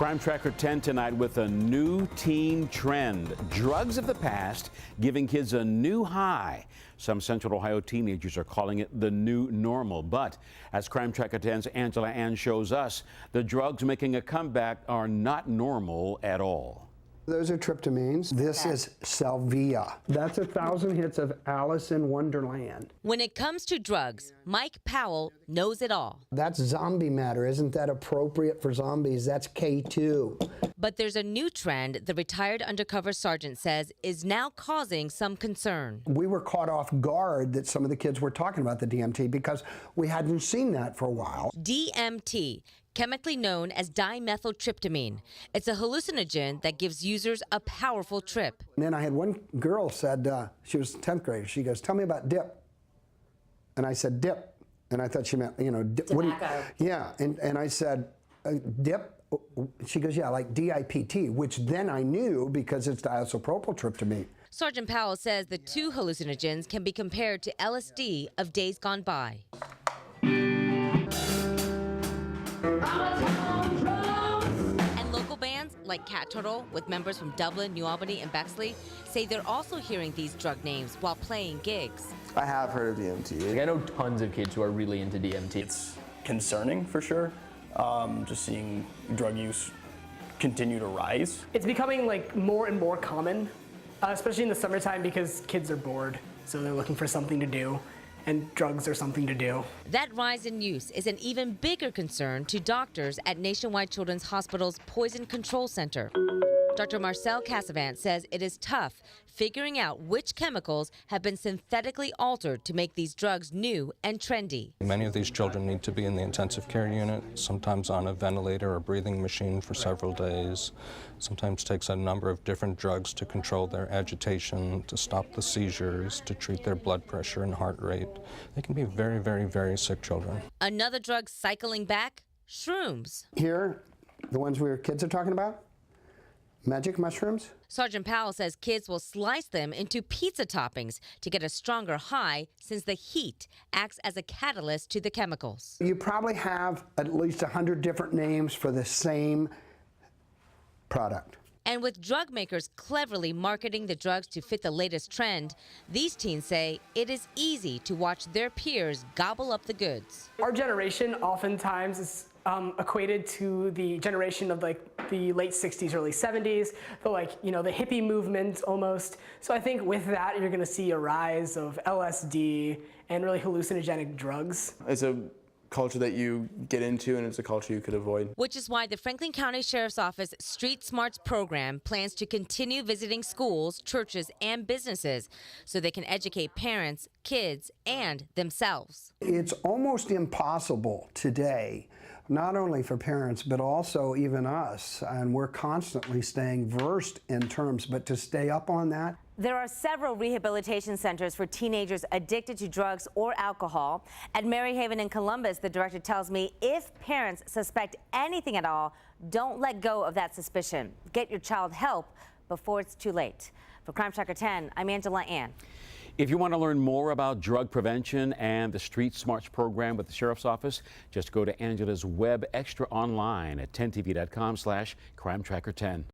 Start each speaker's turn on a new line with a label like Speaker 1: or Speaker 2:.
Speaker 1: Crime Tracker 10 tonight with a new teen trend. Drugs of the past giving kids a new high. Some Central Ohio teenagers are calling it the new normal. But as Crime Tracker 10's Angela Ann shows us, the drugs making a comeback are not normal at all.
Speaker 2: Those are tryptamines. This is salvia. That's 1,000 hits of Alice in Wonderland.
Speaker 3: When it comes to drugs, Mike Powell knows it all.
Speaker 2: That's zombie matter. Isn't that appropriate for zombies? That's K2.
Speaker 3: But there's a new trend the retired undercover sergeant says is now causing some concern.
Speaker 2: We were caught off guard that some of the kids were talking about the DMT because we hadn't seen that for a while.
Speaker 3: DMT, chemically known as dimethyltryptamine. It's a hallucinogen that gives users a powerful trip.
Speaker 2: And then I had one girl said, she was 10th grader, she goes, "Tell me about dip." And I said, "Dip." And I thought she meant, you know, dip.
Speaker 3: Tobacco.
Speaker 2: Yeah, and I said, "Dip?" She goes, "Yeah, like DIPT," which then I knew because it's diisopropyltryptamine.
Speaker 3: Sergeant Powell says the two hallucinogens can be compared to LSD of days gone by. And local bands like Cat Turtle, with members from Dublin, New Albany, and Bexley, say they're also hearing these drug names while playing gigs.
Speaker 4: I have heard of DMT.
Speaker 5: I know tons of kids who are really into DMT.
Speaker 6: It's concerning for sure, just seeing drug use continue to rise.
Speaker 7: It's becoming like more and more common, especially in the summertime because kids are bored, so they're looking for something to do. And drugs are something to do.
Speaker 3: That rise in use is an even bigger concern to doctors at Nationwide Children's Hospital's Poison Control Center. Dr. Marcel Cassavant says it is tough figuring out which chemicals have been synthetically altered to make these drugs new and trendy.
Speaker 8: Many of these children need to be in the intensive care unit, sometimes on a ventilator or breathing machine for several days. Sometimes takes a number of different drugs to control their agitation, to stop the seizures, to treat their blood pressure and heart rate. They can be very, very, very sick children.
Speaker 3: Another drug cycling back, shrooms.
Speaker 2: Here, the ones kids are talking about, magic mushrooms.
Speaker 3: Sergeant Powell says kids will slice them into pizza toppings to get a stronger high since the heat acts as a catalyst to the chemicals.
Speaker 2: You probably have at least 100 different names for the same product.
Speaker 3: And with drug makers cleverly marketing the drugs to fit the latest trend, these teens say it is easy to watch their peers gobble up the goods.
Speaker 7: Our generation oftentimes is equated to the generation of like the late 60s, early 70s, the the hippie movement almost. So I think with that, you're gonna see a rise of LSD and really hallucinogenic drugs.
Speaker 4: It's a culture that you get into, and it's a culture you could avoid.
Speaker 3: Which is why the Franklin County Sheriff's Office Street Smarts program plans to continue visiting schools, churches, and businesses so they can educate parents, kids, and themselves.
Speaker 2: It's almost impossible today, not only for parents, but also even us, and we're constantly staying versed in terms, but to stay up on that.
Speaker 9: There are several rehabilitation centers for teenagers addicted to drugs or alcohol. At Maryhaven in Columbus, the director tells me if parents suspect anything at all, don't let go of that suspicion. Get your child help before it's too late. For Crime Tracker 10, I'm Angela Ann.
Speaker 1: If you want to learn more about drug prevention and the Street Smarts program with the Sheriff's Office, just go to Angela's Web Extra online at 10tv.com/Crime Tracker 10.